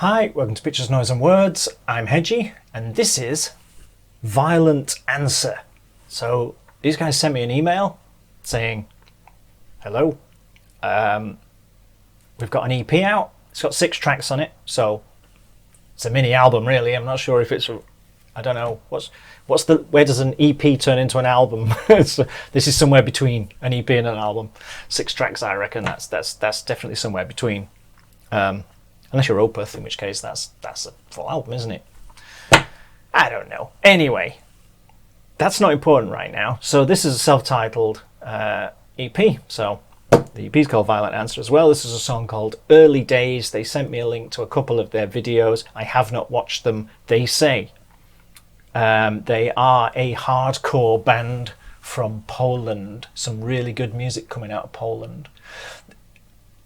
Hi, welcome to Pictures, Noise and Words. I'm Hedgy, and this is Violent Answer. So these guys sent me an email saying, hello, we've got an EP out. It's got 6 tracks on it, so it's a mini album really. I'm not sure if it's, I don't know, where does an EP turn into an album? This is somewhere between an EP and an album. 6 tracks, I reckon. That's definitely somewhere between. Unless you're Opeth, in which case that's a full album, isn't it? I don't know. Anyway, that's not important right now. So this is a self-titled EP. So the EP is called Violent Answer as well. This is a song called Early Days. They sent me a link to a couple of their videos. I have not watched them. They say they are a hardcore band from Poland. Some really good music coming out of Poland.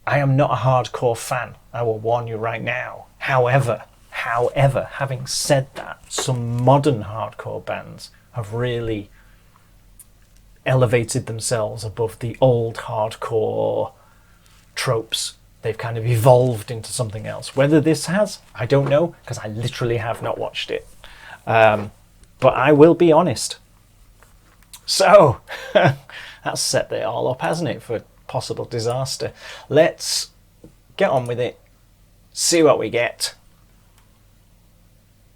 I am not a hardcore fan, I will warn you right now. However, having said that, some modern hardcore bands have really elevated themselves above the old hardcore tropes. They've kind of evolved into something else. Whether this has, I don't know, because I literally have not watched it. But I will be honest. So, that's set it all up, hasn't it, for possible disaster. Let's get on with it, see what we get,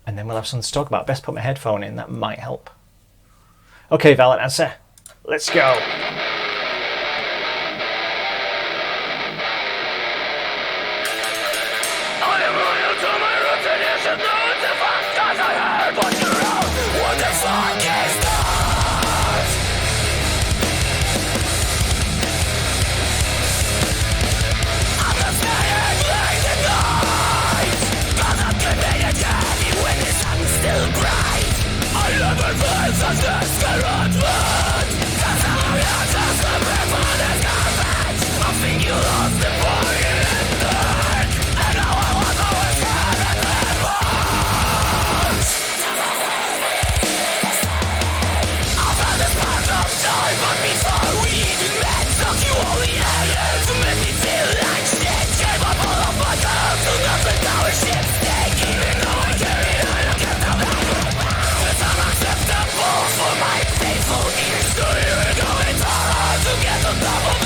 and then we'll have something to talk about. Best put my headphone in, that might help. Okay, Violent Answer, let's go. Together,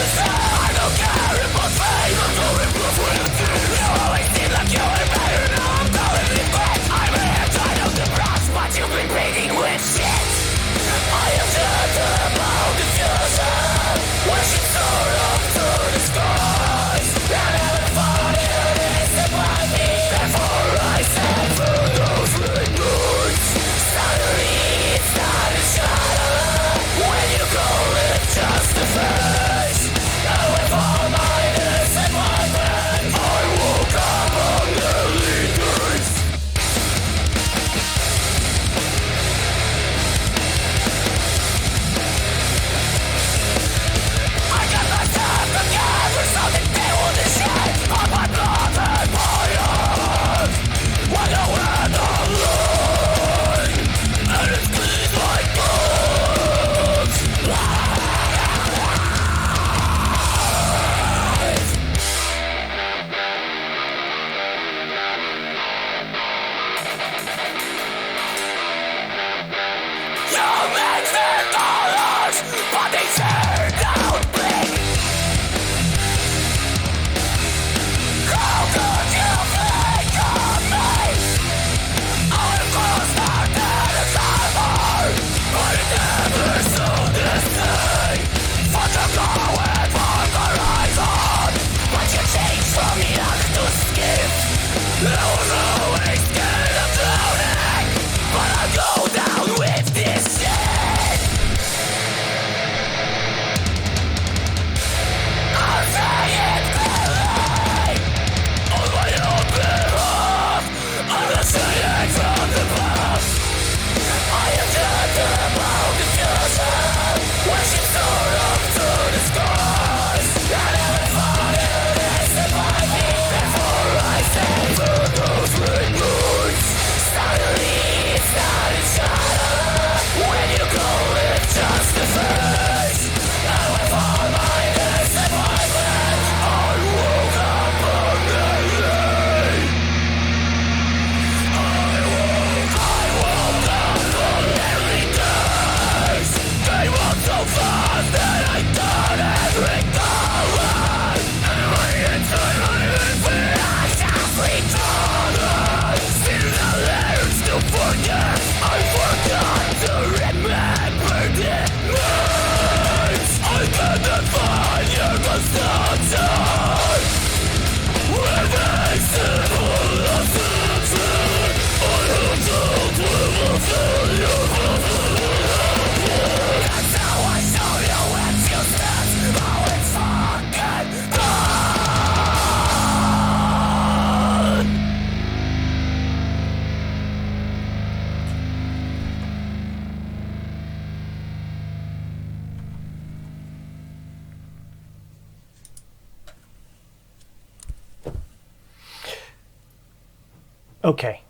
Okay,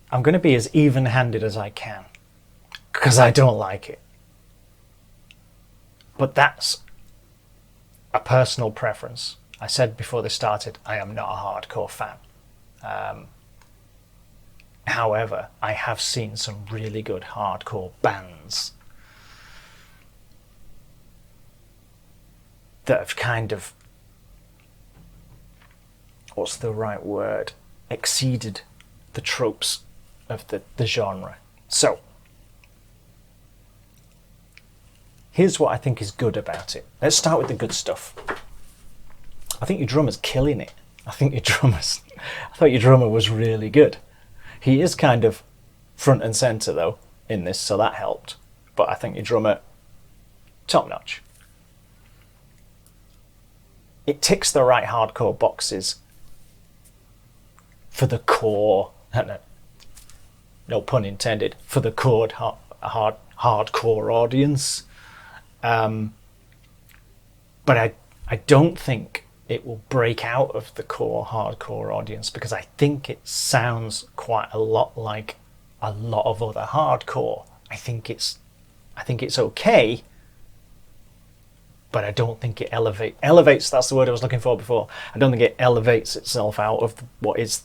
I'm going to be as even-handed as I can, because I don't like it. But that's a personal preference. I said before this started, I am not a hardcore fan. However, I have seen some really good hardcore bands that have kind of, what's the right word, exceeded the tropes of the genre. So, here's what I think is good about it. Let's start with the good stuff. I think your drummer's killing it. I thought your drummer was really good. He is kind of front and center though in this, so that helped. But I think your drummer, top notch. It ticks the right hardcore boxes for the core, no pun intended, for the core hardcore audience. But I don't think it will break out of the core hardcore audience, because I think it sounds quite a lot like a lot of other hardcore. I think it's okay, but I don't think it elevates. That's the word I was looking for before. I don't think it elevates itself out of what is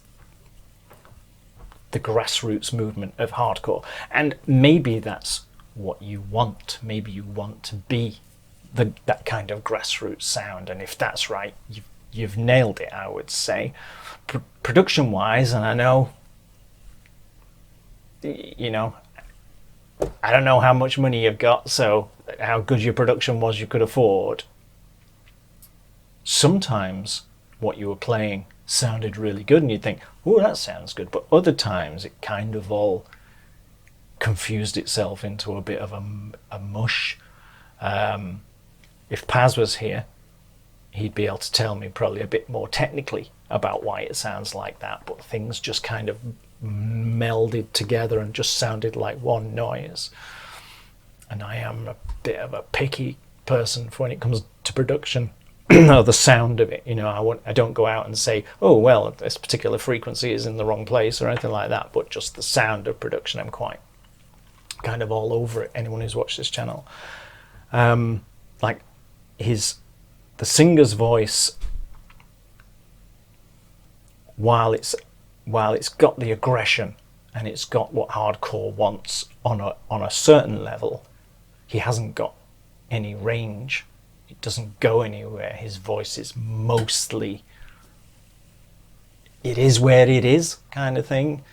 the grassroots movement of hardcore. And maybe that's what you want. Maybe you want to be that kind of grassroots sound, and if that's right, you've nailed it, I would say. Production wise, and I know, you know, I don't know how much money you've got, so how good your production was you could afford. Sometimes what you were playing sounded really good and you'd think, oh, that sounds good, but other times it kind of all confused itself into a bit of a mush. If Paz was here, he'd be able to tell me probably a bit more technically about why it sounds like that, but things just kind of melded together and just sounded like one noise. And I am a bit of a picky person for when it comes to production. Or the sound of it, you know, I don't go out and say, oh well, this particular frequency is in the wrong place or anything like that, but just the sound of production, I'm quite kind of all over it. Anyone who's watched this channel, like the singer's voice, while it's got the aggression and it's got what hardcore wants on a certain level, he hasn't got any range. It doesn't go anywhere. His voice is mostly, it is where it is kind of thing.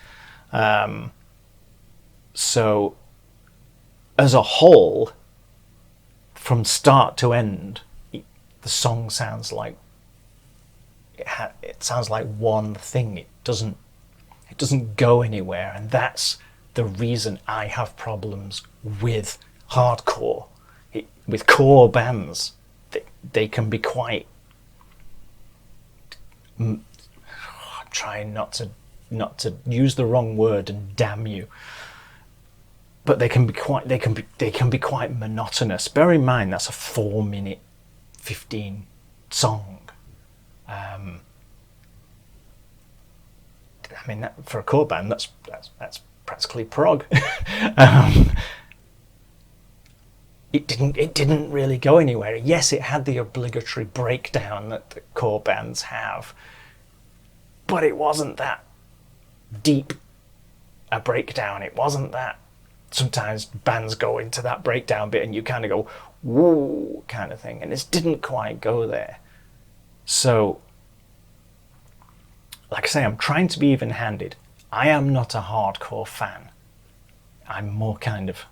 So as a whole, from start to end, the song sounds like it sounds like one thing. It doesn't go anywhere, and that's the reason I have problems with hardcore. With core bands, they can be quite. I'm trying not to use the wrong word and damn you, but they can be quite monotonous. Bear in mind that's a 4-minute 15 song. I mean, that, for a core band, that's practically prog. It didn't really go anywhere. Yes, it had the obligatory breakdown that the core bands have, but it wasn't that deep a breakdown. It wasn't that. Sometimes bands go into that breakdown bit and you kind of go, whoa, kind of thing. And this didn't quite go there. So, like I say, I'm trying to be even-handed. I am not a hardcore fan. I'm more kind of,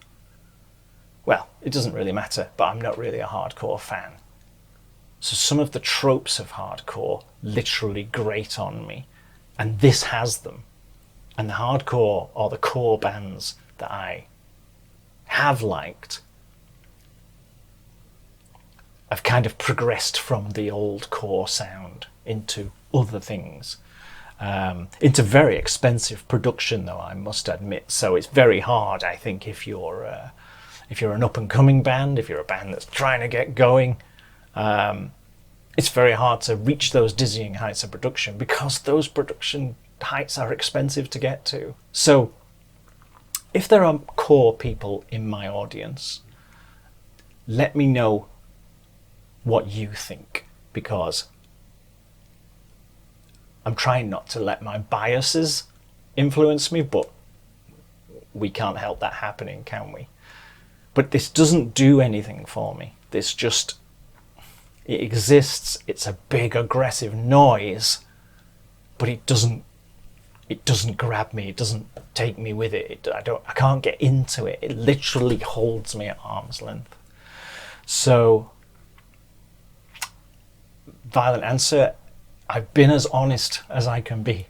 well, it doesn't really matter, but I'm not really a hardcore fan. So some of the tropes of hardcore literally grate on me, and this has them. And the hardcore or the core bands that I have liked have kind of progressed from the old core sound into other things, into very expensive production, though, I must admit. So it's very hard, I think, if you're an up-and-coming band, if you're a band that's trying to get going, it's very hard to reach those dizzying heights of production because those production heights are expensive to get to. So if there are core people in my audience, let me know what you think, because I'm trying not to let my biases influence me, but we can't help that happening, can we? But this doesn't do anything for me. This just, it exists. It's a big aggressive noise, but it doesn't grab me. It doesn't take me with it. I can't get into it. It literally holds me at arm's length. So, Violent Answer, I've been as honest as I can be,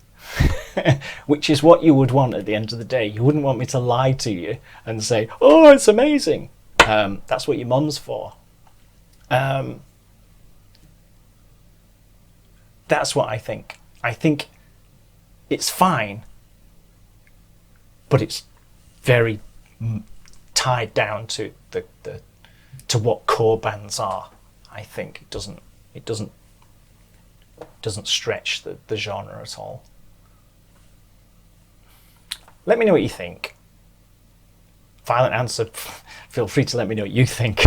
which is what you would want at the end of the day. You wouldn't want me to lie to you and say, oh, it's amazing. That's what your mum's for. That's what I think. I think it's fine, but it's very tied down to to what core bands are. I think it doesn't stretch the genre at all. Let me know what you think. Violent Answer, feel free to let me know what you think.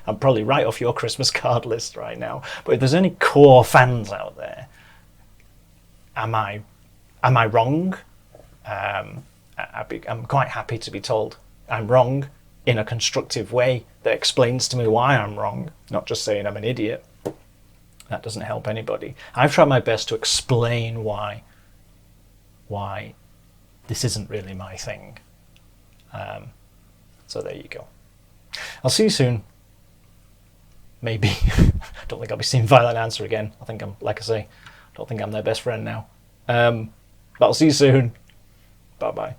I'm probably right off your Christmas card list right now. But if there's any core fans out there, am I wrong? I'm quite happy to be told I'm wrong in a constructive way that explains to me why I'm wrong, not just saying I'm an idiot. That doesn't help anybody. I've tried my best to explain why this isn't really my thing. So there you go. I'll see you soon. Maybe. I don't think I'll be seeing Violent Answer again. I think I'm, like I say, I don't think I'm their best friend now. But I'll see you soon. Bye-bye.